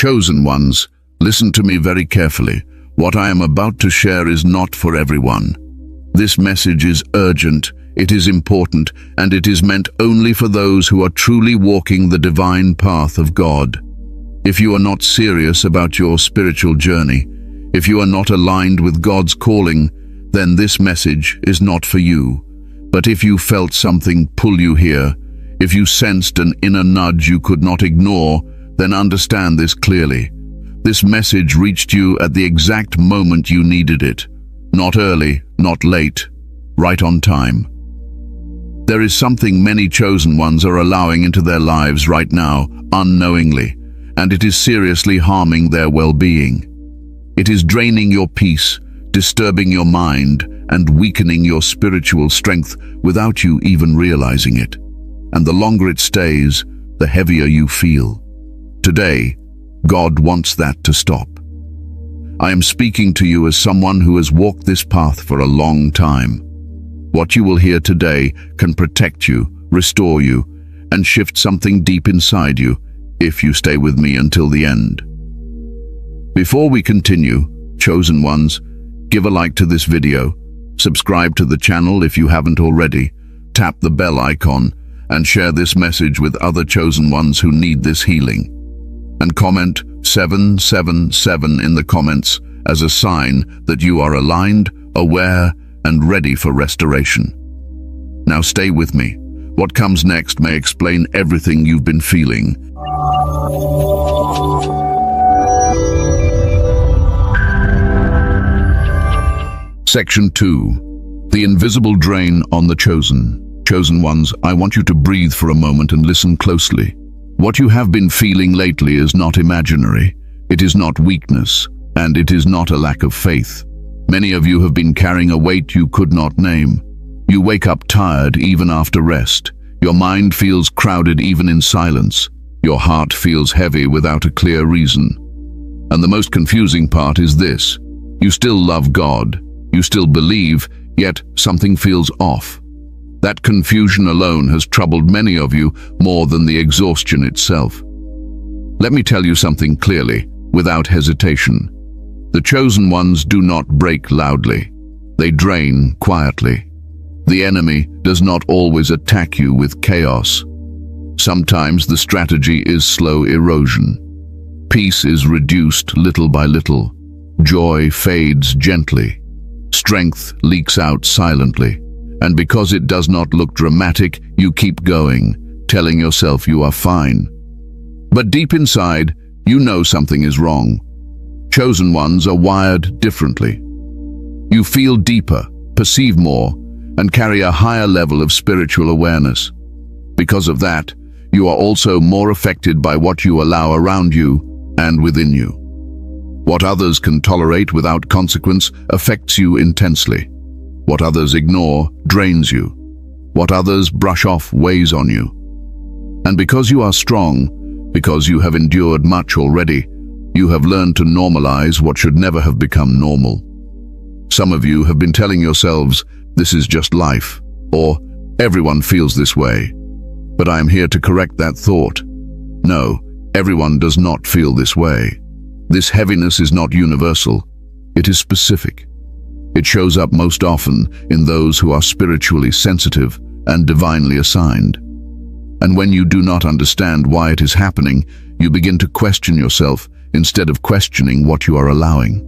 Chosen ones, listen to me very carefully. What I am about to share is not for everyone. This message is urgent, it is important, and it is meant only for those who are truly walking the divine path of God. If you are not serious about your spiritual journey, if you are not aligned with God's calling, then this message is not for you. But if you felt something pull you here, if you sensed an inner nudge you could not ignore, then understand this clearly. This message reached you at the exact moment you needed it. Not early, not late, right on time. There is something many chosen ones are allowing into their lives right now, unknowingly, and it is seriously harming their well-being. It is draining your peace, disturbing your mind, and weakening your spiritual strength without you even realizing it. And the longer it stays, the heavier you feel. Today, God wants that to stop. I am speaking to you as someone who has walked this path for a long time. What you will hear today can protect you, restore you, and shift something deep inside you if you stay with me until the end. Before we continue, chosen ones, give a like to this video, subscribe to the channel if you haven't already, tap the bell icon, and share this message with other chosen ones who need this healing. And comment 777 in the comments as a sign that you are aligned, aware, and ready for restoration. Now stay with me. What comes next may explain everything you've been feeling. Section 2. The invisible drain on the chosen. Chosen ones, I want you to breathe for a moment and listen closely. What you have been feeling lately is not imaginary. It is not weakness, and it is not a lack of faith. Many of you have been carrying a weight you could not name. You wake up tired even after rest. Your mind feels crowded even in silence. Your heart feels heavy without a clear reason. And the most confusing part is this. You still love God. You still believe, yet something feels off. That confusion alone has troubled many of you more than the exhaustion itself. Let me tell you something clearly, without hesitation. The chosen ones do not break loudly. They drain quietly. The enemy does not always attack you with chaos. Sometimes the strategy is slow erosion. Peace is reduced little by little. Joy fades gently. Strength leaks out silently. And because it does not look dramatic, you keep going, telling yourself you are fine. But deep inside, you know something is wrong. Chosen ones are wired differently. You feel deeper, perceive more, and carry a higher level of spiritual awareness. Because of that, you are also more affected by what you allow around you and within you. What others can tolerate without consequence affects you intensely. What others ignore drains you. What others brush off weighs on you. And because you are strong, because you have endured much already, you have learned to normalize what should never have become normal. Some of you have been telling yourselves, this is just life, or everyone feels this way. But I am here to correct that thought. No, everyone does not feel this way. This heaviness is not universal. It is specific. It shows up most often in those who are spiritually sensitive and divinely assigned. And when you do not understand why it is happening, you begin to question yourself instead of questioning what you are allowing.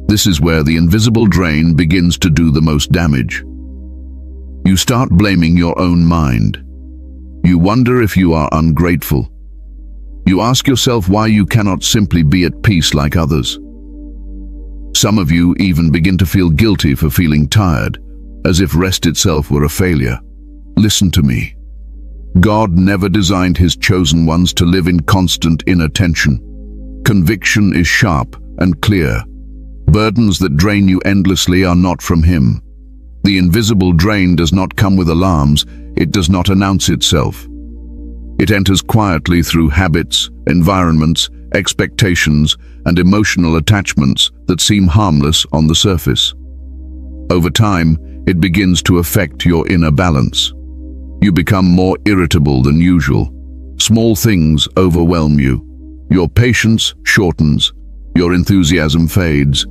This is where the invisible drain begins to do the most damage. You start blaming your own mind. You wonder if you are ungrateful. You ask yourself why you cannot simply be at peace like others. Some of you even begin to feel guilty for feeling tired, as if rest itself were a failure. Listen to me. God never designed his chosen ones to live in constant inattention. Conviction is sharp and clear. Burdens that drain you endlessly are not from him. The invisible drain does not come with alarms. It does not announce itself. It enters quietly through habits, environments, expectations, and emotional attachments that seem harmless on the surface. Over time, it begins to affect your inner balance. You become more irritable than usual. Small things overwhelm you. Your patience shortens, your enthusiasm fades,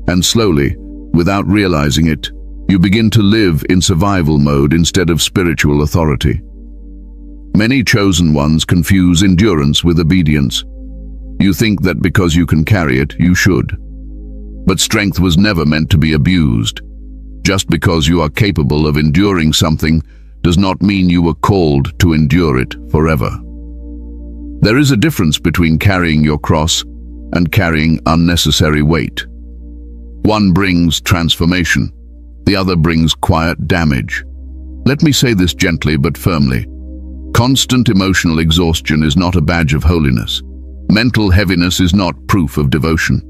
and slowly, without realizing it, you begin to live in survival mode instead of spiritual authority. Many chosen ones confuse endurance with obedience. You think that because you can carry it, you should. But strength was never meant to be abused. Just because you are capable of enduring something does not mean you were called to endure it forever. There is a difference between carrying your cross and carrying unnecessary weight. One brings transformation, the other brings quiet damage. Let me say this gently but firmly. Constant emotional exhaustion is not a badge of holiness. Mental heaviness is not proof of devotion.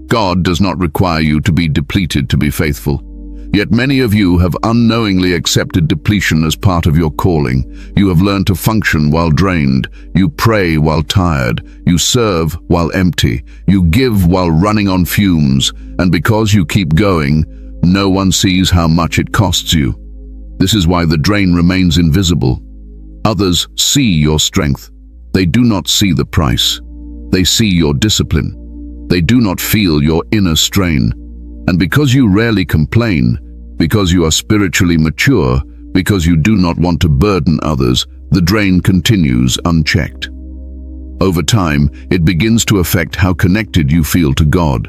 God does not require you to be depleted to be faithful. Yet many of you have unknowingly accepted depletion as part of your calling. You have learned to function while drained. You pray while tired. You serve while empty. You give while running on fumes. And because you keep going, no one sees how much it costs you. This is why the drain remains invisible. Others see your strength. They do not see the price. They see your discipline. They do not feel your inner strain. And because you rarely complain, because you are spiritually mature, because you do not want to burden others, the drain continues unchecked. Over time, it begins to affect how connected you feel to God.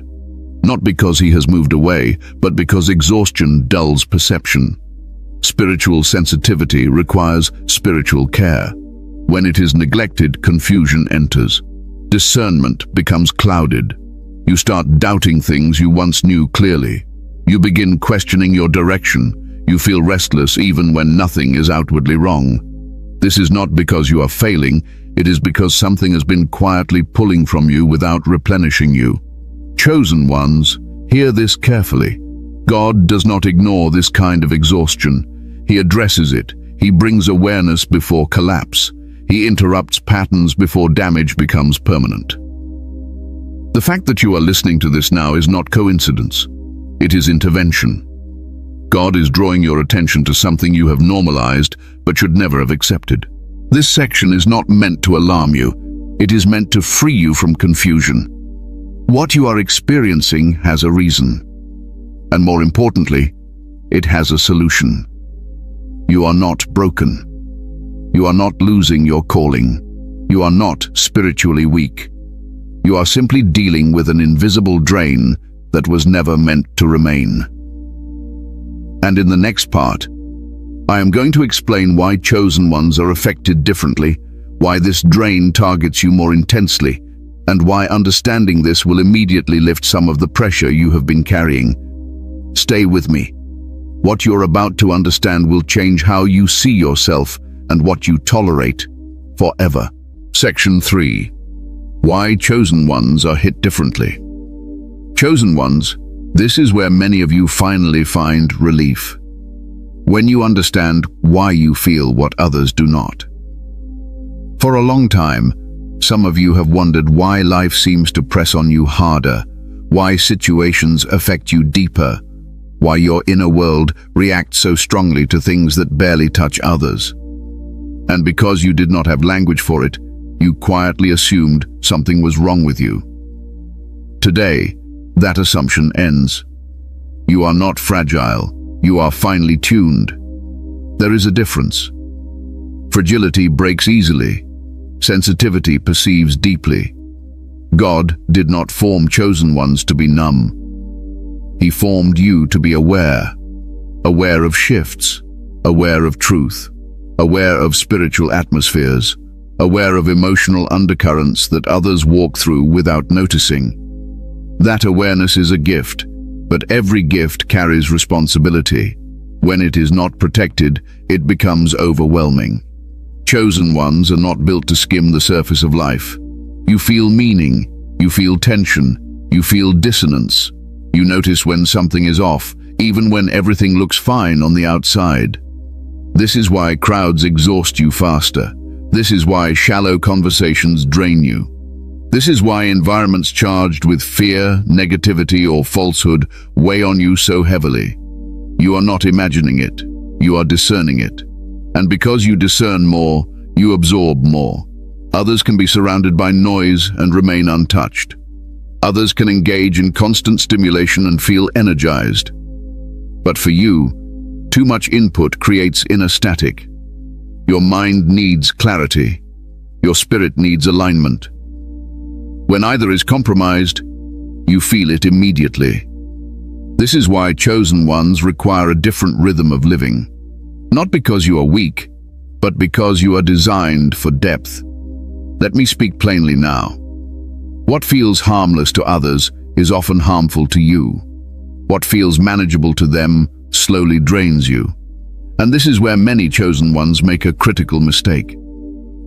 Not because He has moved away, but because exhaustion dulls perception. Spiritual sensitivity requires spiritual care. When it is neglected, confusion enters. Discernment becomes clouded. You start doubting things you once knew clearly. You begin questioning your direction. You feel restless even when nothing is outwardly wrong. This is not because you are failing, it is because something has been quietly pulling from you without replenishing you. Chosen ones, hear this carefully. God does not ignore this kind of exhaustion. He addresses it. He brings awareness before collapse. He interrupts patterns before damage becomes permanent. The fact that you are listening to this now is not coincidence. It is intervention. God is drawing your attention to something you have normalized but should never have accepted. This section is not meant to alarm you. It is meant to free you from confusion. What you are experiencing has a reason. And more importantly, it has a solution. You are not broken. You are not losing your calling. You are not spiritually weak. You are simply dealing with an invisible drain that was never meant to remain. And in the next part, I am going to explain why chosen ones are affected differently, why this drain targets you more intensely, and why understanding this will immediately lift some of the pressure you have been carrying. Stay with me. What you're about to understand will change how you see yourself and what you tolerate forever. Section 3. Why chosen ones are hit differently. Chosen ones, this is where many of you finally find relief. When you understand why you feel what others do not. For a long time, some of you have wondered why life seems to press on you harder, why situations affect you deeper, why your inner world reacts so strongly to things that barely touch others. And because you did not have language for it, you quietly assumed something was wrong with you. Today, that assumption ends. You are not fragile. You are finely tuned. There is a difference. Fragility breaks easily. Sensitivity perceives deeply. God did not form chosen ones to be numb. He formed you to be aware of shifts, aware of truth, aware of spiritual atmospheres, aware of emotional undercurrents that others walk through without noticing. That awareness is a gift, but every gift carries responsibility. When it is not protected, it becomes overwhelming. Chosen ones are not built to skim the surface of life. You feel meaning, you feel tension, you feel dissonance. You notice when something is off, even when everything looks fine on the outside. This is why crowds exhaust you faster. This is why shallow conversations drain you. This is why environments charged with fear, negativity, or falsehood weigh on you so heavily. You are not imagining it. You are discerning it. And because you discern more, you absorb more. Others can be surrounded by noise and remain untouched. Others can engage in constant stimulation and feel energized. But for you, too much input creates inner static. Your mind needs clarity. Your spirit needs alignment. When either is compromised, you feel it immediately. This is why chosen ones require a different rhythm of living. Not because you are weak, but because you are designed for depth. Let me speak plainly now. What feels harmless to others is often harmful to you. What feels manageable to them slowly drains you. And this is where many chosen ones make a critical mistake.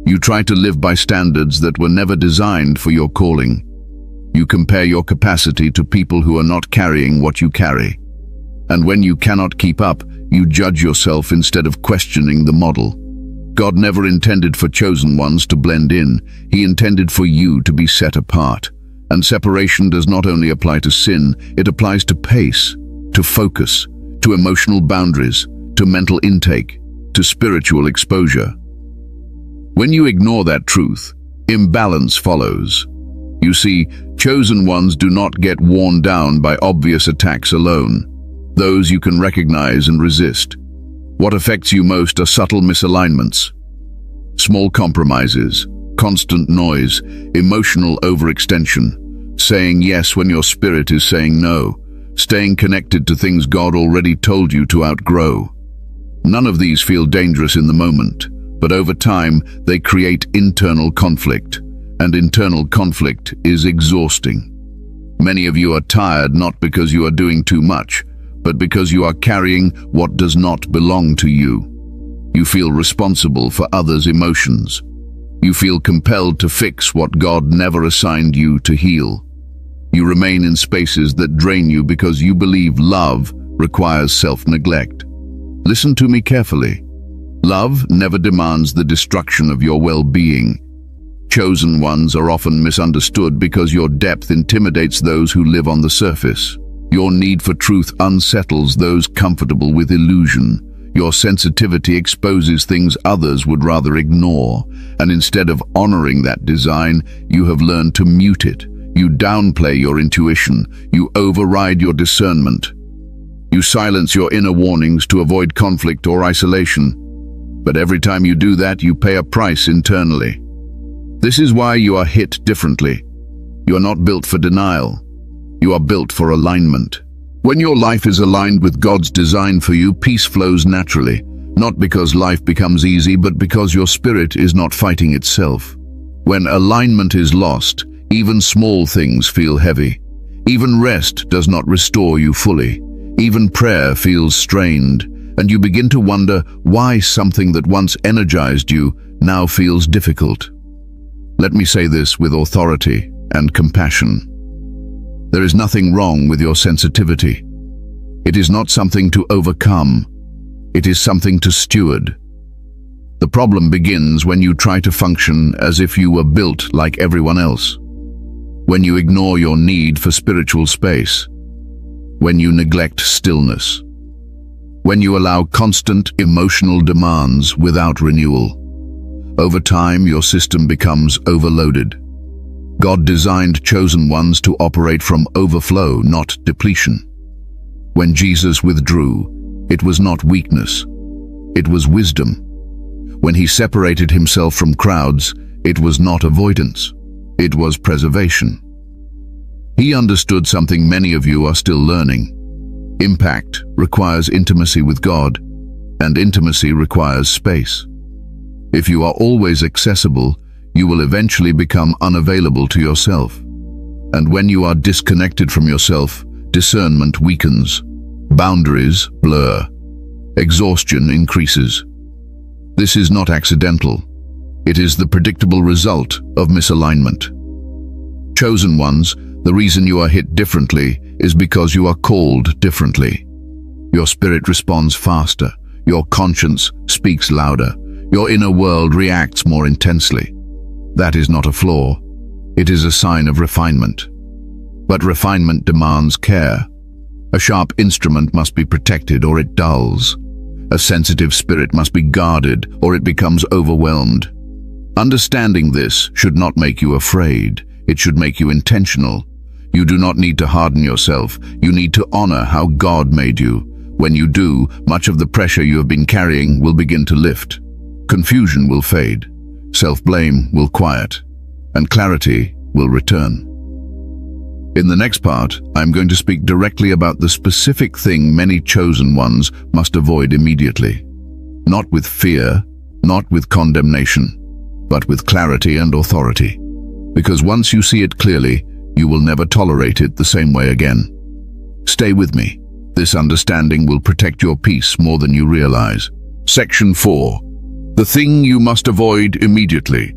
You try to live by standards that were never designed for your calling. You compare your capacity to people who are not carrying what you carry. And when you cannot keep up, you judge yourself instead of questioning the model. God never intended for chosen ones to blend in. He intended for you to be set apart. And separation does not only apply to sin, it applies to pace, to focus, to emotional boundaries, to mental intake, to spiritual exposure. When you ignore that truth, imbalance follows. You see, chosen ones do not get worn down by obvious attacks alone. Those you can recognize and resist. What affects you most are subtle misalignments. Small compromises, constant noise, emotional overextension, saying yes when your spirit is saying no, staying connected to things God already told you to outgrow. None of these feel dangerous in the moment, but over time they create internal conflict, and internal conflict is exhausting. Many of you are tired not because you are doing too much, but because you are carrying what does not belong to you. You feel responsible for others' emotions. You feel compelled to fix what God never assigned you to heal. You remain in spaces that drain you because you believe love requires self-neglect. Listen to me carefully. Love never demands the destruction of your well-being. Chosen ones are often misunderstood because your depth intimidates those who live on the surface. Your need for truth unsettles those comfortable with illusion. Your sensitivity exposes things others would rather ignore, and instead of honoring that design, you have learned to mute it. You downplay your intuition. You override your discernment. You silence your inner warnings to avoid conflict or isolation. But every time you do that, you pay a price internally. This is why you are hit differently. You are not built for denial. You are built for alignment. When your life is aligned with God's design for you, peace flows naturally, not because life becomes easy, but because your spirit is not fighting itself. When alignment is lost, even small things feel heavy. Even rest does not restore you fully. Even prayer feels strained, and you begin to wonder why something that once energized you now feels difficult. Let me say this with authority and compassion. There is nothing wrong with your sensitivity. It is not something to overcome. It is something to steward. The problem begins when you try to function as if you were built like everyone else. When you ignore your need for spiritual space. When you neglect stillness. When you allow constant emotional demands without renewal. Over time, your system becomes overloaded. God designed chosen ones to operate from overflow, not depletion. When Jesus withdrew, it was not weakness. It was wisdom. When he separated himself from crowds, it was not avoidance. It was preservation. He understood something many of you are still learning. Impact requires intimacy with God, and intimacy requires space. If you are always accessible, you will eventually become unavailable to yourself. And when you are disconnected from yourself, discernment weakens, boundaries blur, exhaustion increases. This is not accidental. It is the predictable result of misalignment. Chosen ones, the reason you are hit differently is because you are called differently. Your spirit responds faster. Your conscience speaks louder. Your inner world reacts more intensely. That is not a flaw. It is a sign of refinement. But refinement demands care. A sharp instrument must be protected or it dulls. A sensitive spirit must be guarded or it becomes overwhelmed. Understanding this should not make you afraid. It should make you intentional. You do not need to harden yourself. You need to honor how God made you. When you do, much of the pressure you have been carrying will begin to lift. Confusion will fade. Self-blame will quiet. And clarity will return. In the next part, I'm going to speak directly about the specific thing many chosen ones must avoid immediately. Not with fear, not with condemnation, but with clarity and authority. Because once you see it clearly, you will never tolerate it the same way again. Stay with me. This understanding will protect your peace more than you realize. Section 4. The thing you must avoid immediately.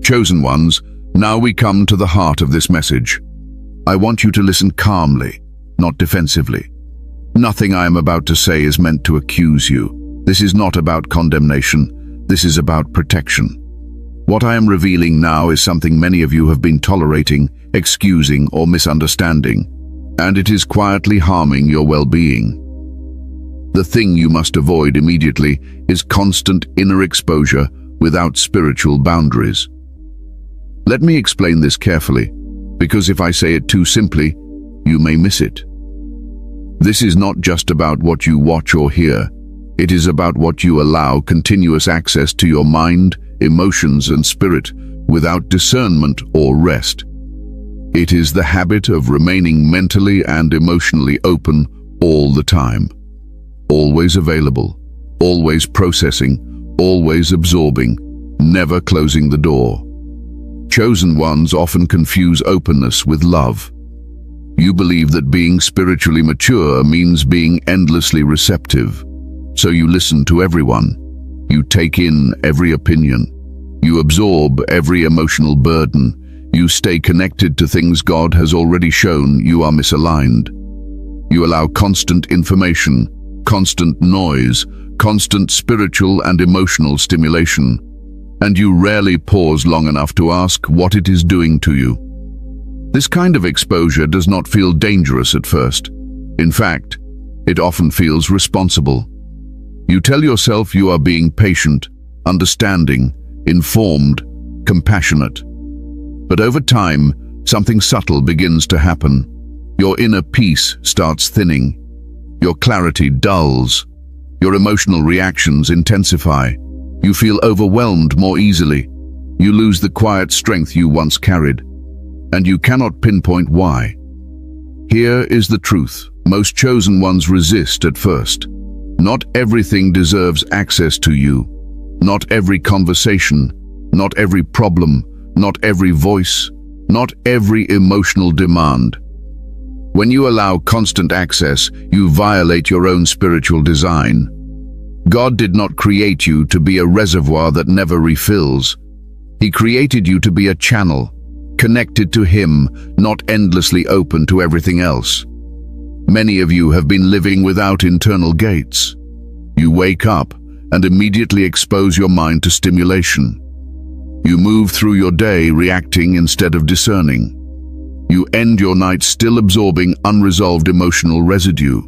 Chosen ones, now we come to the heart of this message. I want you to listen calmly, not defensively. Nothing I am about to say is meant to accuse you. This is not about condemnation. This is about protection. What I am revealing now is something many of you have been tolerating, excusing, or misunderstanding, and it is quietly harming your well-being. The thing you must avoid immediately is constant inner exposure without spiritual boundaries. Let me explain this carefully, because if I say it too simply, you may miss it. This is not just about what you watch or hear. It is about what you allow continuous access to your mind, emotions, and spirit without discernment or rest. It is the habit of remaining mentally and emotionally open all the time. Always available, always processing, always absorbing, never closing the door. Chosen ones often confuse openness with love. You believe that being spiritually mature means being endlessly receptive. So you listen to everyone. You take in every opinion. You absorb every emotional burden. You stay connected to things God has already shown you are misaligned. You allow constant information, constant noise, constant spiritual and emotional stimulation, and you rarely pause long enough to ask what it is doing to you. This kind of exposure does not feel dangerous at first. In fact, it often feels responsible. You tell yourself you are being patient, understanding, informed, compassionate. But over time, something subtle begins to happen. Your inner peace starts thinning. Your clarity dulls. Your emotional reactions intensify. You feel overwhelmed more easily. You lose the quiet strength you once carried, and you cannot pinpoint why. Here is the truth. Most chosen ones resist at first. Not everything deserves access to you. Not every conversation, not every problem, not every voice, not every emotional demand. When you allow constant access, you violate your own spiritual design. God did not create you to be a reservoir that never refills. He created you to be a channel, connected to Him, not endlessly open to everything else. Many of you have been living without internal gates. You wake up and immediately expose your mind to stimulation. You move through your day reacting instead of discerning. You end your night still absorbing unresolved emotional residue.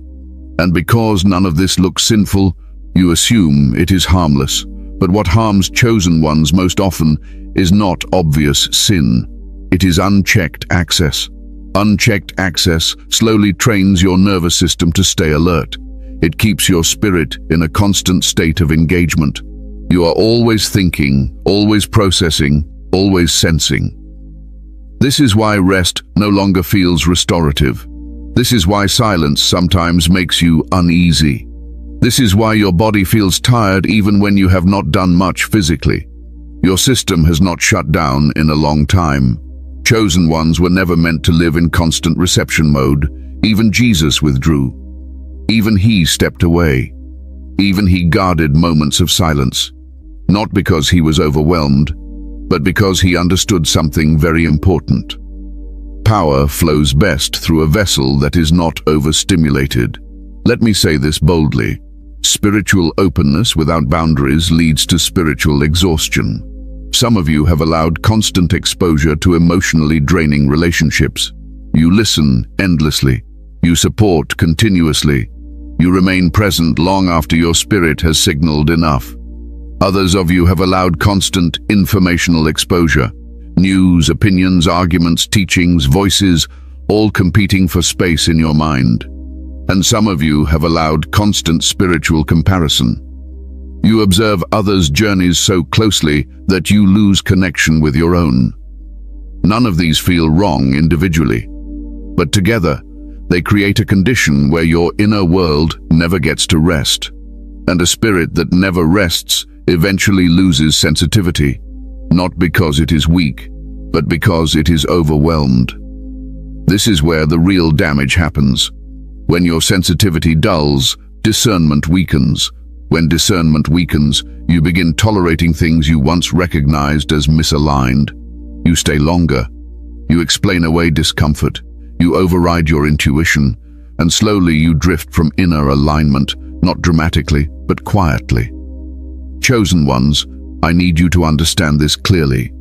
And because none of this looks sinful, you assume it is harmless. But what harms chosen ones most often is not obvious sin. It is unchecked access. Unchecked access slowly trains your nervous system to stay alert. It keeps your spirit in a constant state of engagement. You are always thinking, always processing, always sensing. This is why rest no longer feels restorative. This is why silence sometimes makes you uneasy. This is why your body feels tired even when you have not done much physically. Your system has not shut down in a long time. Chosen ones were never meant to live in constant reception mode. Even Jesus withdrew. Even He stepped away. Even He guarded moments of silence. Not because He was overwhelmed, but because He understood something very important. Power flows best through a vessel that is not overstimulated. Let me say this boldly. Spiritual openness without boundaries leads to spiritual exhaustion. Some of you have allowed constant exposure to emotionally draining relationships. You listen endlessly. You support continuously. You remain present long after your spirit has signaled enough. Others of you have allowed constant informational exposure. News, opinions, arguments, teachings, voices, all competing for space in your mind. And some of you have allowed constant spiritual comparison. You observe others' journeys so closely that you lose connection with your own. None of these feel wrong individually, but together they create a condition where your inner world never gets to rest, and a spirit that never rests eventually loses sensitivity, not because it is weak, but because it is overwhelmed. This is where the real damage happens. When your sensitivity dulls, discernment weakens. When discernment weakens, you begin tolerating things you once recognized as misaligned. You stay longer. You explain away discomfort. You override your intuition, and slowly you drift from inner alignment, not dramatically, but quietly. Chosen ones, I need you to understand this clearly.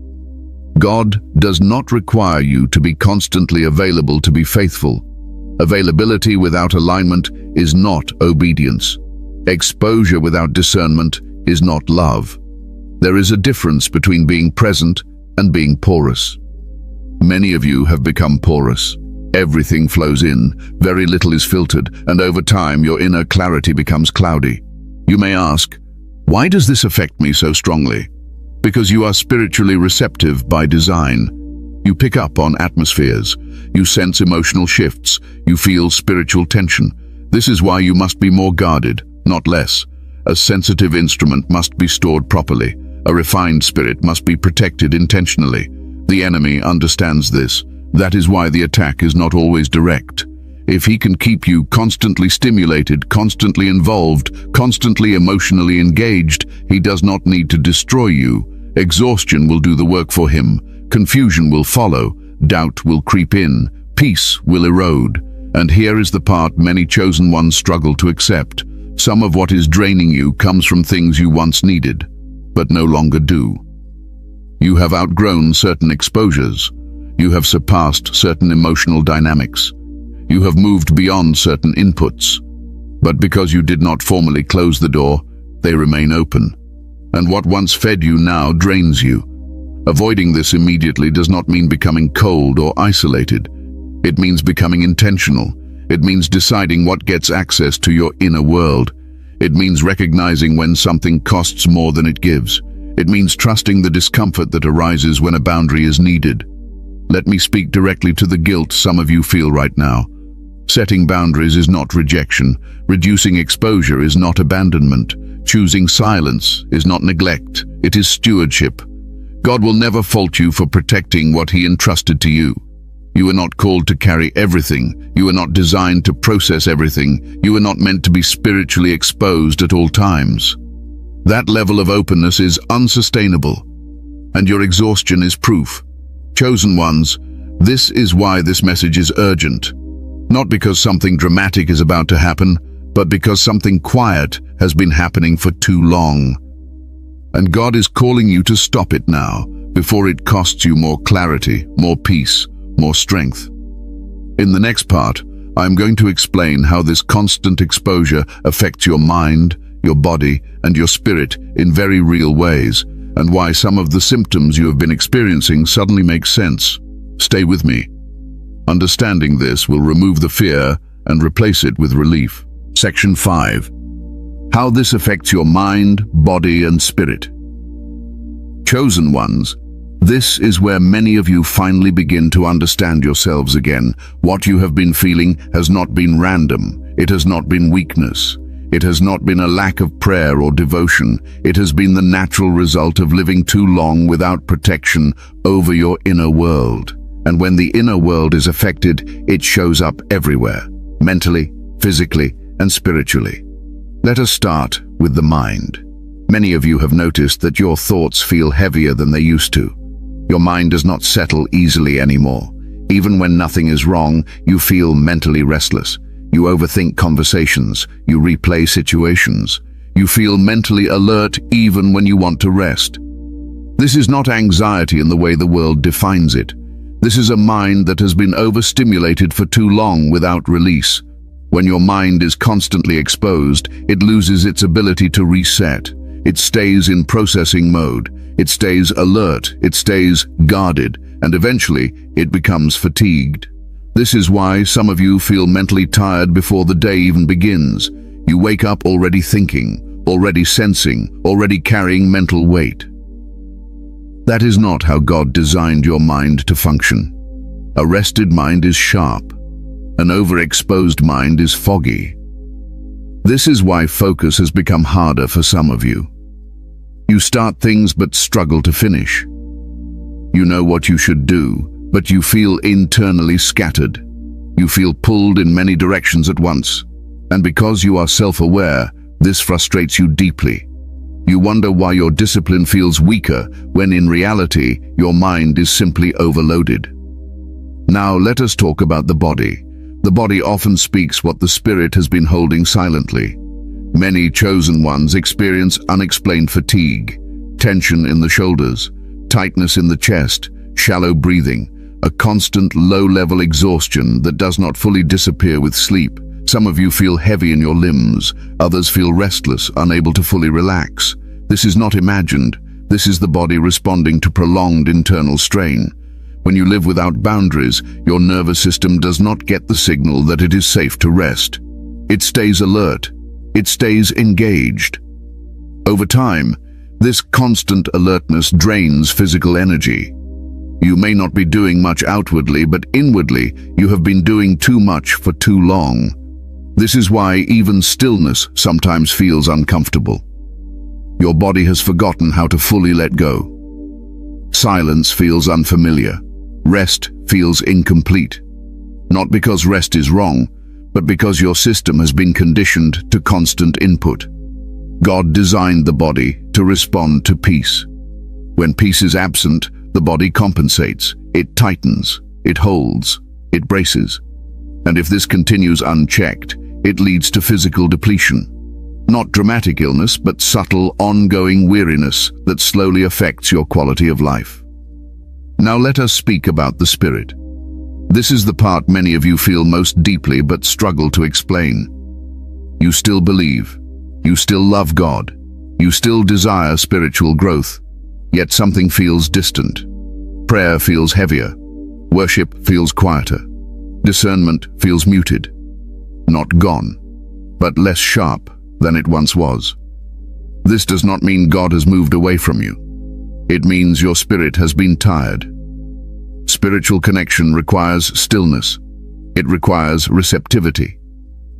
God does not require you to be constantly available to be faithful. Availability without alignment is not obedience. Exposure without discernment is not love. There is a difference between being present and being porous. Many of you have become porous. Everything flows in, very little is filtered, and over time your inner clarity becomes cloudy. You may ask, why does this affect me so strongly? Because you are spiritually receptive by design. You pick up on atmospheres. You sense emotional shifts. You feel spiritual tension. This is why you must be more guarded, not less. A sensitive instrument must be stored properly. A refined spirit must be protected intentionally. The enemy understands this. That is why the attack is not always direct. If he can keep you constantly stimulated, constantly involved, constantly emotionally engaged, he does not need to destroy you. Exhaustion will do the work for him. Confusion will follow. Doubt will creep in. Peace will erode. And here is the part many chosen ones struggle to accept. Some of what is draining you comes from things you once needed, but no longer do. You have outgrown certain exposures. You have surpassed certain emotional dynamics. You have moved beyond certain inputs. But because you did not formally close the door, they remain open. And what once fed you now drains you. Avoiding this immediately does not mean becoming cold or isolated. It means becoming intentional. It means deciding what gets access to your inner world. It means recognizing when something costs more than it gives. It means trusting the discomfort that arises when a boundary is needed. Let me speak directly to the guilt some of you feel right now. Setting boundaries is not rejection. Reducing exposure is not abandonment. Choosing silence is not neglect. It is stewardship. God will never fault you for protecting what He entrusted to you. You are not called to carry everything. You are not designed to process everything. You are not meant to be spiritually exposed at all times. That level of openness is unsustainable, and your exhaustion is proof. Chosen ones, this is why this message is urgent. Not because something dramatic is about to happen, but because something quiet has been happening for too long. And God is calling you to stop it now, before it costs you more clarity, more peace, more strength. In the next part, I'm going to explain how this constant exposure affects your mind, your body, and your spirit in very real ways, and why some of the symptoms you have been experiencing suddenly make sense. Stay with me. Understanding this will remove the fear and replace it with relief. Section 5. How this affects your mind, body, and spirit. Chosen ones, this is where many of you finally begin to understand yourselves again. What you have been feeling has not been random. It has not been weakness. It has not been a lack of prayer or devotion. It has been the natural result of living too long without protection over your inner world. And when the inner world is affected, it shows up everywhere, mentally, physically, and spiritually. Let us start with the mind. Many of you have noticed that your thoughts feel heavier than they used to. Your mind does not settle easily anymore. Even when nothing is wrong, you feel mentally restless. You overthink conversations. You replay situations. You feel mentally alert even when you want to rest. This is not anxiety in the way the world defines it. This is a mind that has been overstimulated for too long without release. When your mind is constantly exposed, it loses its ability to reset. It stays in processing mode. It stays alert. It stays guarded. And eventually, it becomes fatigued. This is why some of you feel mentally tired before the day even begins. You wake up already thinking, already sensing, already carrying mental weight. That is not how God designed your mind to function. A rested mind is sharp. An overexposed mind is foggy. This is why focus has become harder for some of you. You start things but struggle to finish. You know what you should do, but you feel internally scattered. You feel pulled in many directions at once. And because you are self-aware, this frustrates you deeply. You wonder why your discipline feels weaker, when in reality, your mind is simply overloaded. Now let us talk about the body. The body often speaks what the spirit has been holding silently. Many chosen ones experience unexplained fatigue, tension in the shoulders, tightness in the chest, shallow breathing, a constant low-level exhaustion that does not fully disappear with sleep. Some of you feel heavy in your limbs, others feel restless, unable to fully relax. This is not imagined. This is the body responding to prolonged internal strain. When you live without boundaries, your nervous system does not get the signal that it is safe to rest. It stays alert. It stays engaged. Over time, this constant alertness drains physical energy. You may not be doing much outwardly, but inwardly, you have been doing too much for too long. This is why even stillness sometimes feels uncomfortable. Your body has forgotten how to fully let go. Silence feels unfamiliar. Rest feels incomplete. Not because rest is wrong, but because your system has been conditioned to constant input. God designed the body to respond to peace. When peace is absent, the body compensates. It tightens, it holds, it braces. And if this continues unchecked, it leads to physical depletion. Not dramatic illness, but subtle, ongoing weariness that slowly affects your quality of life. Now let us speak about the spirit. This is the part many of you feel most deeply but struggle to explain. You still believe. You still love God. You still desire spiritual growth. Yet something feels distant. Prayer feels heavier. Worship feels quieter. Discernment feels muted. Not gone, but less sharp than it once was. This does not mean God has moved away from you. It means your spirit has been tired. Spiritual connection requires stillness. It requires receptivity.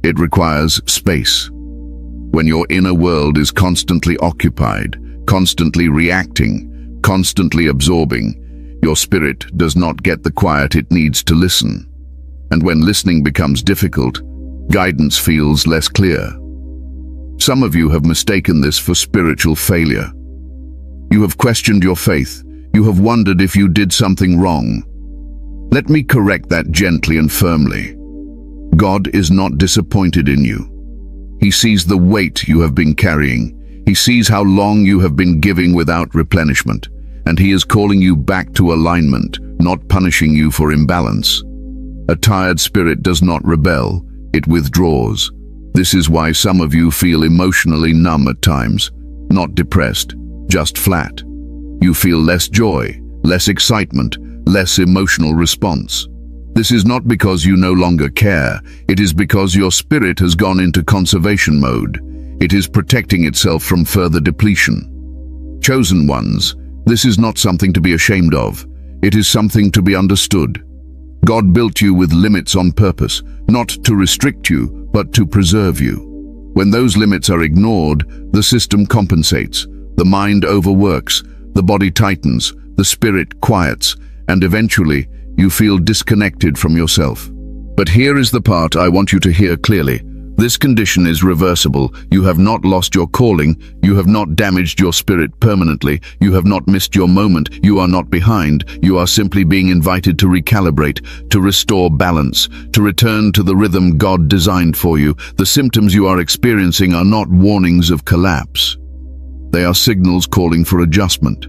It requires space. When your inner world is constantly occupied, constantly reacting, constantly absorbing, your spirit does not get the quiet it needs to listen. And when listening becomes difficult, guidance feels less clear. Some of you have mistaken this for spiritual failure. You have questioned your faith. You have wondered if you did something wrong. Let me correct that gently and firmly. God is not disappointed in you. He sees the weight you have been carrying. He sees how long you have been giving without replenishment, and He is calling you back to alignment, not punishing you for imbalance. A tired spirit does not rebel, it withdraws. This is why some of you feel emotionally numb at times, not depressed, just flat. You feel less joy, less excitement, less emotional response. This is not because you no longer care, it is because your spirit has gone into conservation mode. It is protecting itself from further depletion. Chosen ones, this is not something to be ashamed of. It is something to be understood. God built you with limits on purpose, not to restrict you, but to preserve you. When those limits are ignored, the system compensates. The mind overworks, the body tightens, the spirit quiets, and eventually, you feel disconnected from yourself. But here is the part I want you to hear clearly. This condition is reversible. You have not lost your calling. You have not damaged your spirit permanently. You have not missed your moment. You are not behind. You are simply being invited to recalibrate, to restore balance, to return to the rhythm God designed for you. The symptoms you are experiencing are not warnings of collapse. They are signals calling for adjustment.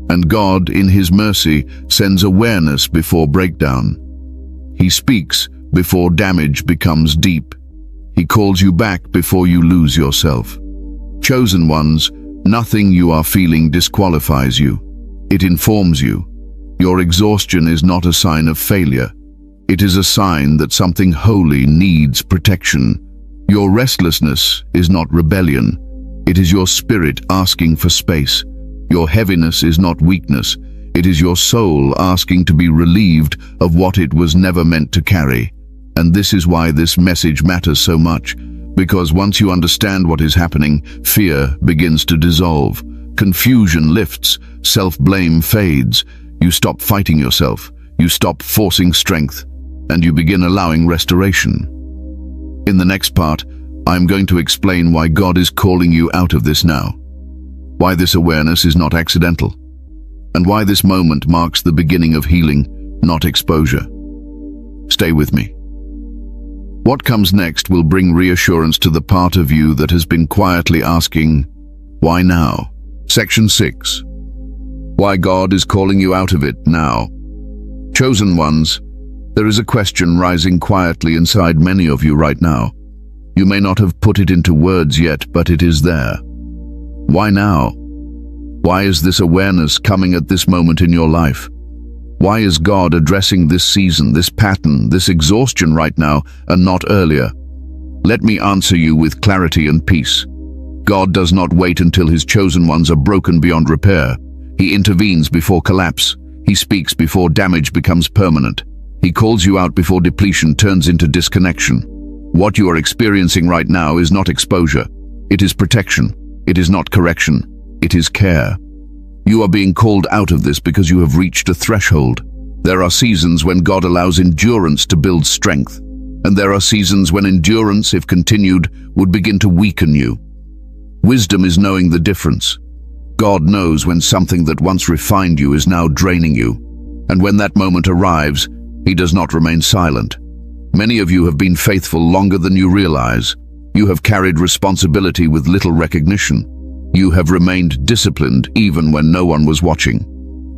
And God, in His mercy, sends awareness before breakdown. He speaks before damage becomes deep. He calls you back before you lose yourself. Chosen ones, Nothing you are feeling disqualifies you. It informs you. Your exhaustion is not a sign of failure. It is a sign that something holy needs protection. Your restlessness is not rebellion. It is your spirit asking for space. Your heaviness is not weakness. It is your soul asking to be relieved of what it was never meant to carry. And this is why this message matters so much. Because once you understand what is happening, fear begins to dissolve. Confusion lifts. Self-blame fades. You stop fighting yourself. You stop forcing strength. And you begin allowing restoration. In the next part, I'm going to explain why God is calling you out of this now. Why this awareness is not accidental. And why this moment marks the beginning of healing, not exposure. Stay with me. What comes next will bring reassurance to the part of you that has been quietly asking, why now? Section 6. Why God is calling you out of it now. Chosen ones, there is a question rising quietly inside many of you right now. You may not have put it into words yet, but it is there. Why now? Why is this awareness coming at this moment in your life? Why is God addressing this season, this pattern, this exhaustion right now, and not earlier? Let me answer you with clarity and peace. God does not wait until his chosen ones are broken beyond repair. He intervenes before collapse. He speaks before damage becomes permanent. He calls you out before depletion turns into disconnection. What you are experiencing right now is not exposure. It is protection. It is not correction. It is care. You are being called out of this because you have reached a threshold. There are seasons when God allows endurance to build strength, and there are seasons when endurance, if continued, would begin to weaken you. Wisdom is knowing the difference. God knows when something that once refined you is now draining you, and when that moment arrives, he does not remain silent. Many of you have been faithful longer than you realize. You have carried responsibility with little recognition. You have remained disciplined even when no one was watching.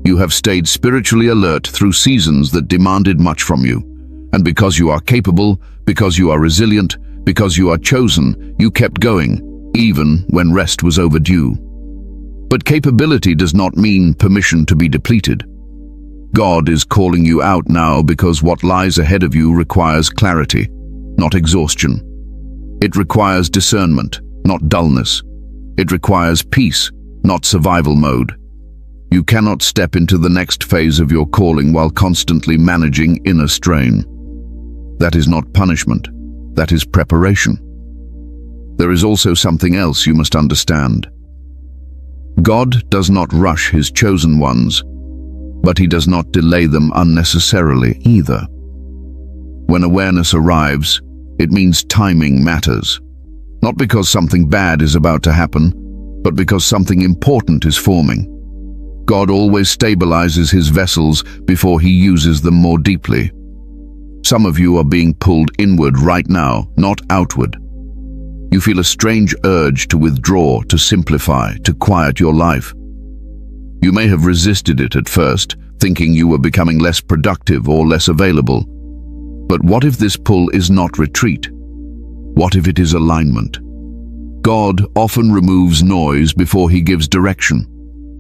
You have stayed spiritually alert through seasons that demanded much from you. And because you are capable, because you are resilient, because you are chosen, you kept going, even when rest was overdue. But capability does not mean permission to be depleted. God is calling you out now because what lies ahead of you requires clarity, not exhaustion. It requires discernment, not dullness. It requires peace, not survival mode. You cannot step into the next phase of your calling while constantly managing inner strain. That is not punishment. That is preparation. There is also something else you must understand. God does not rush his chosen ones, but he does not delay them unnecessarily either. When awareness arrives, it means timing matters. Not because something bad is about to happen, but because something important is forming. God always stabilizes his vessels before he uses them more deeply. Some of you are being pulled inward right now, not outward. You feel a strange urge to withdraw, to simplify, to quiet your life. You may have resisted it at first, thinking you were becoming less productive or less available. But what if this pull is not retreat? What if it is alignment? God often removes noise before he gives direction.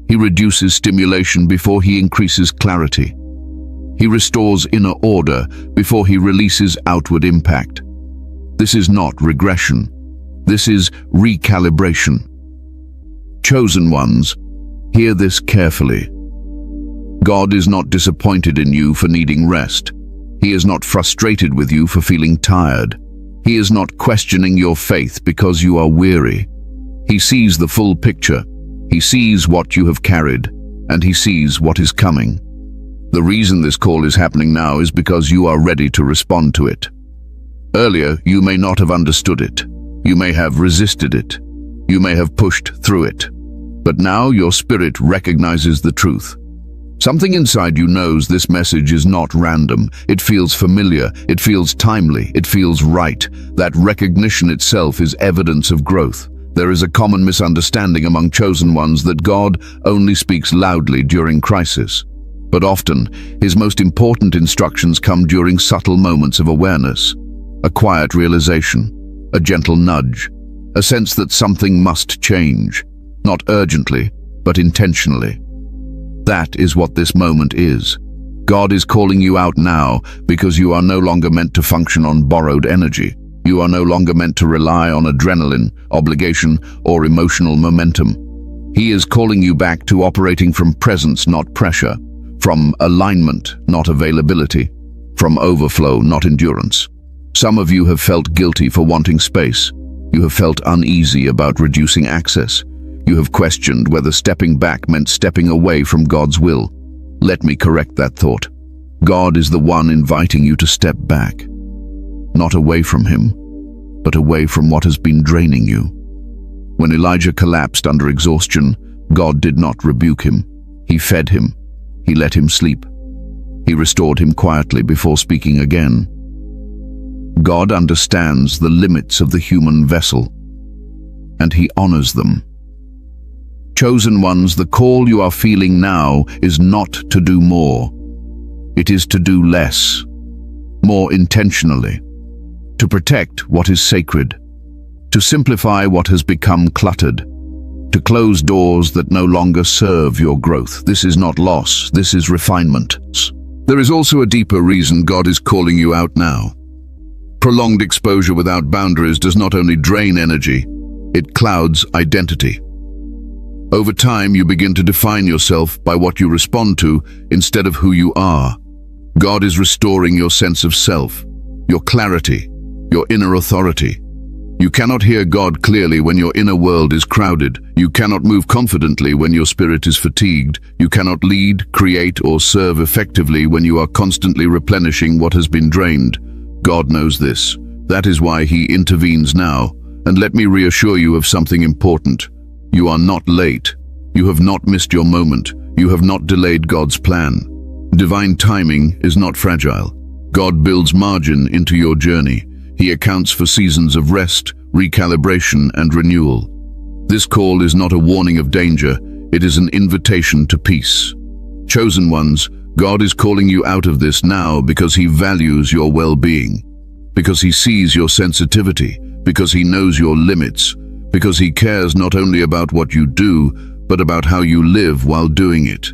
He reduces stimulation before he increases clarity. He restores inner order before he releases outward impact. This is not regression. This is recalibration. Chosen ones, hear this carefully. God is not disappointed in you for needing rest. He is not frustrated with you for feeling tired. He is not questioning your faith because you are weary. He sees the full picture. He sees what you have carried, and he sees what is coming. The reason this call is happening now is because you are ready to respond to it. Earlier, you may not have understood it. You may have resisted it. You may have pushed through it. But now your spirit recognizes the truth. Something inside you knows this message is not random. It feels familiar. It feels timely. It feels right. That recognition itself is evidence of growth. There is a common misunderstanding among chosen ones that God only speaks loudly during crisis. But often, his most important instructions come during subtle moments of awareness. A quiet realization, a gentle nudge, a sense that something must change. not urgently, but intentionally. That is what this moment is. God is calling you out now because you are no longer meant to function on borrowed energy. You are no longer meant to rely on adrenaline, obligation, or emotional momentum. He is calling you back to operating from presence, not pressure, from alignment, not availability, from overflow, not endurance. Some of you have felt guilty for wanting space. You have felt uneasy about reducing access. You have questioned whether stepping back meant stepping away from God's will. Let me correct that thought. God is the one inviting you to step back. Not away from Him, but away from what has been draining you. When Elijah collapsed under exhaustion, God did not rebuke him. He fed him. He let him sleep. He restored him quietly before speaking again. God understands the limits of the human vessel, and He honors them. Chosen ones, the call you are feeling now is not to do more. It is to do less, more intentionally, to protect what is sacred, to simplify what has become cluttered, to close doors that no longer serve your growth. This is not loss, this is refinement. There is also a deeper reason God is calling you out now. Prolonged exposure without boundaries does not only drain energy, it clouds identity. Over time, you begin to define yourself by what you respond to instead of who you are. God is restoring your sense of self, your clarity, your inner authority. You cannot hear God clearly when your inner world is crowded. You cannot move confidently when your spirit is fatigued. You cannot lead, create, or serve effectively when you are constantly replenishing what has been drained. God knows this. That is why He intervenes now. And let me reassure you of something important. You are not late. You have not missed your moment. You have not delayed God's plan. Divine timing is not fragile. God builds margin into your journey. He accounts for seasons of rest, recalibration, and renewal. This call is not a warning of danger. It is an invitation to peace. Chosen ones, God is calling you out of this now because He values your well-being, because He sees your sensitivity, because He knows your limits, because He cares not only about what you do, but about how you live while doing it.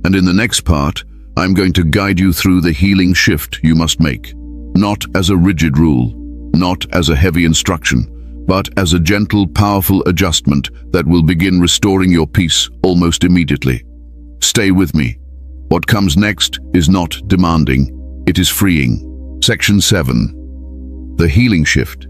And in the next part, I'm going to guide you through the healing shift you must make, not as a rigid rule, not as a heavy instruction, but as a gentle, powerful adjustment that will begin restoring your peace almost immediately. Stay with me. What comes next is not demanding, it is freeing. Section 7. The healing shift.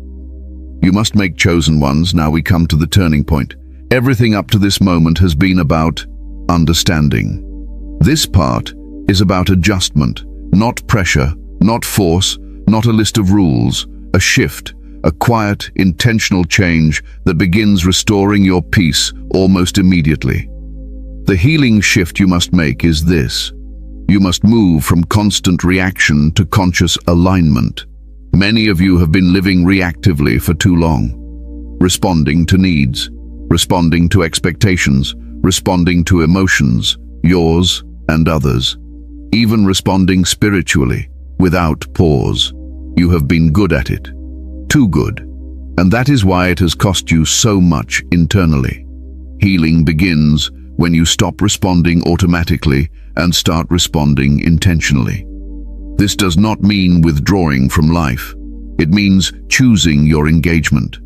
You must make chosen ones. Now we come to the turning point. Everything up to this moment has been about understanding. This part is about adjustment, not pressure, not force, not a list of rules, a shift, a quiet, intentional change that begins restoring your peace almost immediately. The healing shift you must make is this. You must move from constant reaction to conscious alignment. Many of you have been living reactively for too long, responding to needs, responding to expectations, responding to emotions, yours and others, even responding spiritually, without pause. You have been good at it, too good, and that is why it has cost you so much internally. Healing begins when you stop responding automatically and start responding intentionally. This does not mean withdrawing from life. It means choosing your engagement.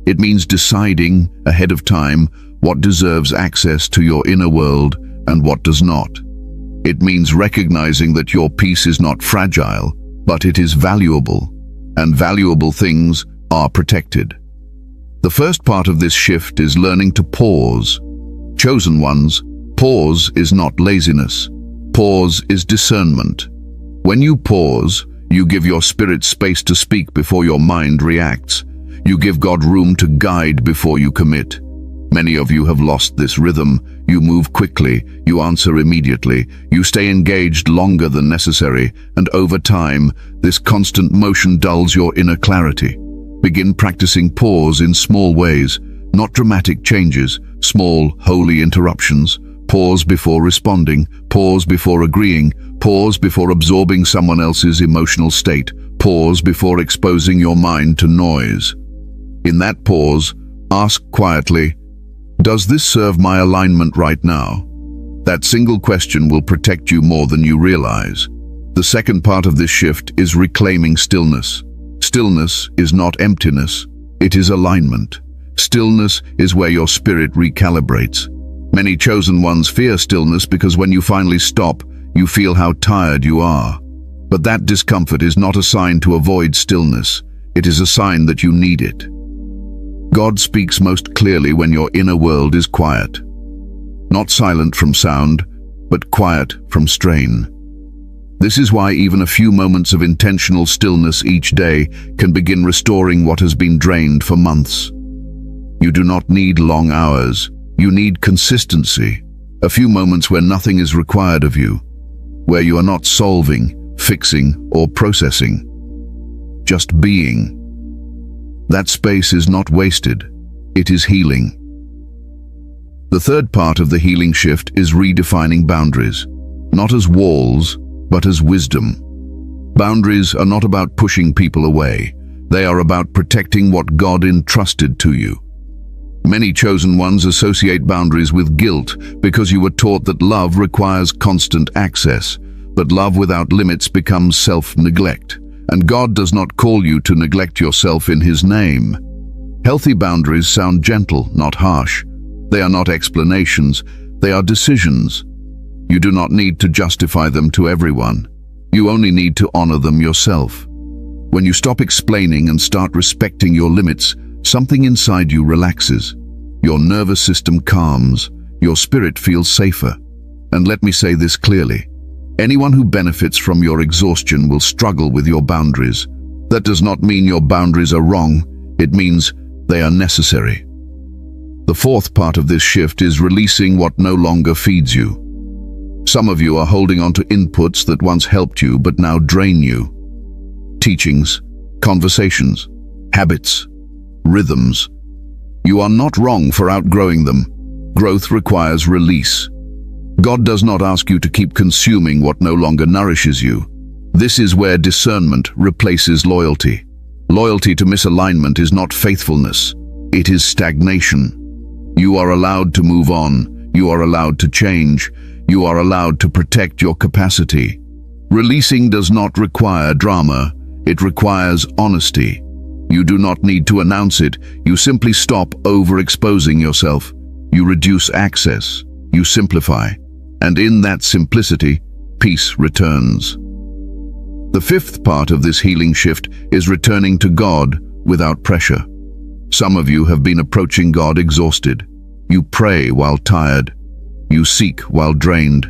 It means deciding ahead of time what deserves access to your inner world and what does not. It means recognizing that your peace is not fragile, but it is valuable, and valuable things are protected. The first part of this shift is learning to pause. Chosen ones, pause is not laziness. Pause is discernment. When you pause, you give your spirit space to speak before your mind reacts. You give God room to guide before you commit. Many of you have lost this rhythm. You move quickly, you answer immediately, you stay engaged longer than necessary, and over time, this constant motion dulls your inner clarity. Begin practicing pause in small ways, not dramatic changes, small, holy interruptions. Pause before responding, pause before agreeing, pause before absorbing someone else's emotional state, pause before exposing your mind to noise. In that pause, ask quietly, Does this serve my alignment right now? That single question will protect you more than you realize. The second part of this shift is reclaiming stillness. Stillness is not emptiness, it is alignment. Stillness is where your spirit recalibrates. Many chosen ones fear stillness because when you finally stop, you feel how tired you are. But that discomfort is not a sign to avoid stillness. It is a sign that you need it. God speaks most clearly when your inner world is quiet. Not silent from sound, but quiet from strain. This is why even a few moments of intentional stillness each day can begin restoring what has been drained for months. You do not need long hours. You need consistency. A few moments where nothing is required of you, where you are not solving, fixing, or processing. Just being. That space is not wasted. It is healing. The third part of the healing shift is redefining boundaries, not as walls, but as wisdom. Boundaries are not about pushing people away. They are about protecting what God entrusted to you. Many chosen ones associate boundaries with guilt because you were taught that love requires constant access, but love without limits becomes self-neglect, and God does not call you to neglect yourself in His name. Healthy boundaries sound gentle, not harsh. They are not explanations, they are decisions. You do not need to justify them to everyone. You only need to honor them yourself. When you stop explaining and start respecting your limits, something inside you relaxes. Your nervous system calms. Your spirit feels safer. And let me say this clearly. Anyone who benefits from your exhaustion will struggle with your boundaries. That does not mean your boundaries are wrong. It means they are necessary. The fourth part of this shift is releasing what no longer feeds you. Some of you are holding on to inputs that once helped you but now drain you. Teachings, conversations, habits, rhythms. You are not wrong for outgrowing them. Growth requires release. God does not ask you to keep consuming what no longer nourishes you. This is where discernment replaces loyalty. Loyalty to misalignment is not faithfulness. It is stagnation. You are allowed to move on. You are allowed to change. You are allowed to protect your capacity. Releasing does not require drama. It requires honesty. You do not need to announce it. You simply stop overexposing yourself. You reduce access. You simplify. And in that simplicity, peace returns. The fifth part of this healing shift is returning to God without pressure. Some of you have been approaching God exhausted. You pray while tired. You seek while drained.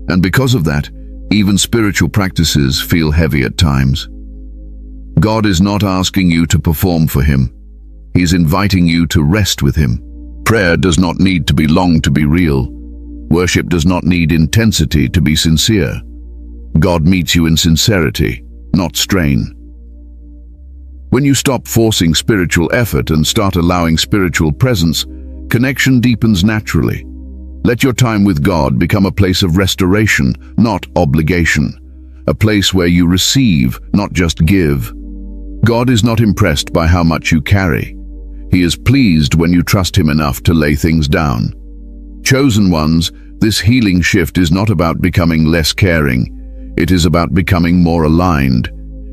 And because of that, even spiritual practices feel heavy at times. God is not asking you to perform for Him. He is inviting you to rest with Him. Prayer does not need to be long to be real. Worship does not need intensity to be sincere. God meets you in sincerity, not strain. When you stop forcing spiritual effort and start allowing spiritual presence, connection deepens naturally. Let your time with God become a place of restoration, not obligation. A place where you receive, not just give. God is not impressed by how much you carry. He is pleased when you trust Him enough to lay things down. Chosen ones, this healing shift is not about becoming less caring. It is about becoming more aligned.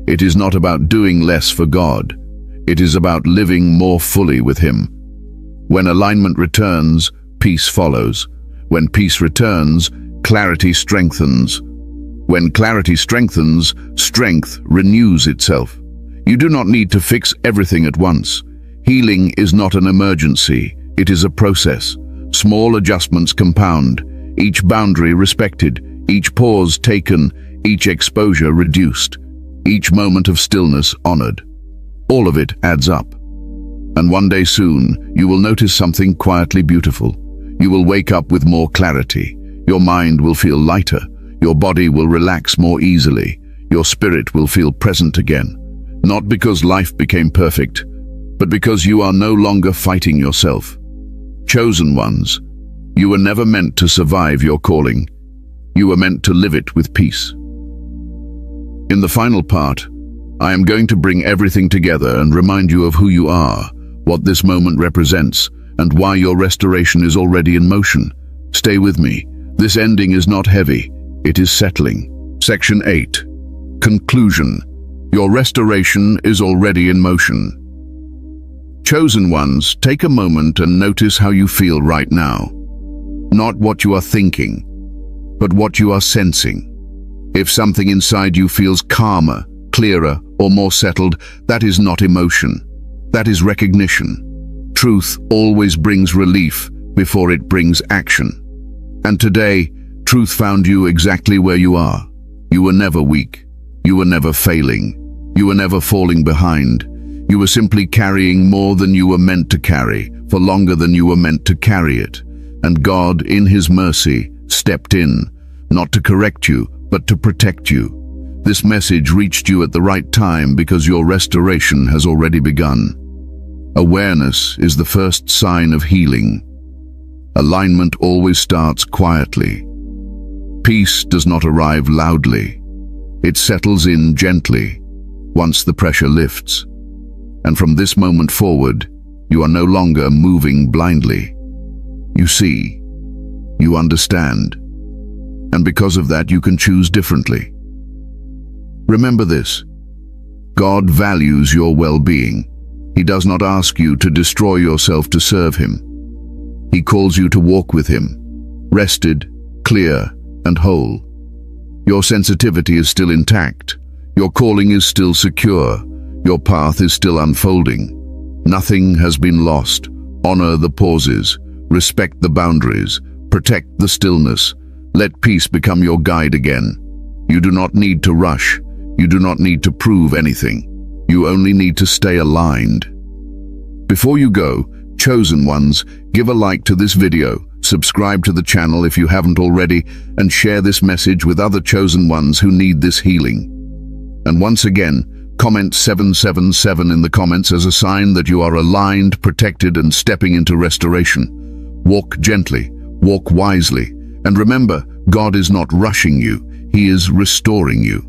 It is not about doing less for God. It is about living more fully with Him. When alignment returns, peace follows. When peace returns, clarity strengthens. When clarity strengthens, strength renews itself. You do not need to fix everything at once. Healing is not an emergency. It is a process. Small adjustments compound. Each boundary respected. Each pause taken. Each exposure reduced. Each moment of stillness honored. All of it adds up. And one day soon, you will notice something quietly beautiful. You will wake up with more clarity. Your mind will feel lighter. Your body will relax more easily. Your spirit will feel present again. Not because life became perfect, but because you are no longer fighting yourself. Chosen ones, you were never meant to survive your calling. You were meant to live it with peace. In the final part, I am going to bring everything together and remind you of who you are, what this moment represents, and why your restoration is already in motion. Stay with me. This ending is not heavy, it is settling. Section 8. Conclusion. Your restoration is already in motion. Chosen ones, take a moment and notice how you feel right now. Not what you are thinking, but what you are sensing. If something inside you feels calmer, clearer, or more settled, that is not emotion. That is recognition. Truth always brings relief before it brings action. And today, truth found you exactly where you are. You were never weak. You were never failing. You were never falling behind. You were simply carrying more than you were meant to carry, for longer than you were meant to carry it. And God, in His mercy, stepped in, not to correct you, but to protect you. This message reached you at the right time because your restoration has already begun. Awareness is the first sign of healing. Alignment always starts quietly. Peace does not arrive loudly. It settles in gently, once the pressure lifts. And from this moment forward, you are no longer moving blindly. You see, you understand, and because of that you can choose differently. Remember this: God values your well-being. He does not ask you to destroy yourself to serve Him. He calls you to walk with Him, rested, clear, and whole. Your sensitivity is still intact. Your calling is still secure. Your path is still unfolding. Nothing has been lost. Honor the pauses. Respect the boundaries. Protect the stillness. Let peace become your guide again. You do not need to rush. You do not need to prove anything. You only need to stay aligned. Before you go, chosen ones, give a like to this video, subscribe to the channel if you haven't already, and share this message with other chosen ones who need this healing. And once again, comment 777 in the comments as a sign that you are aligned, protected, and stepping into restoration. Walk gently, walk wisely, and remember, God is not rushing you, He is restoring you.